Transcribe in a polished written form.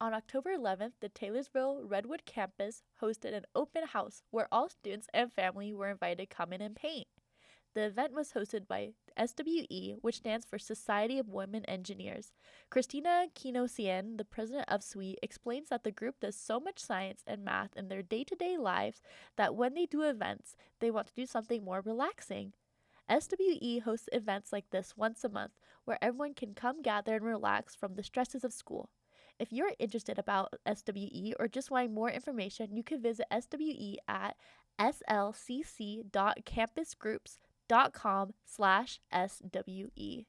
On October 11th, the Taylorsville Redwood campus hosted an open house where all students and family were invited to come in and paint. The event was hosted by SWE, which stands for Society of Women Engineers. Christina Kinosian, the president of SWE, explains that the group does so much science and math in their day-to-day lives that when they do events, they want to do something more relaxing. SWE hosts events like this once a month where everyone can come gather and relax from the stresses of school. If you're interested about SWE or just wanting more information, you can visit SWE at slcc.campusgroups.com/SWE.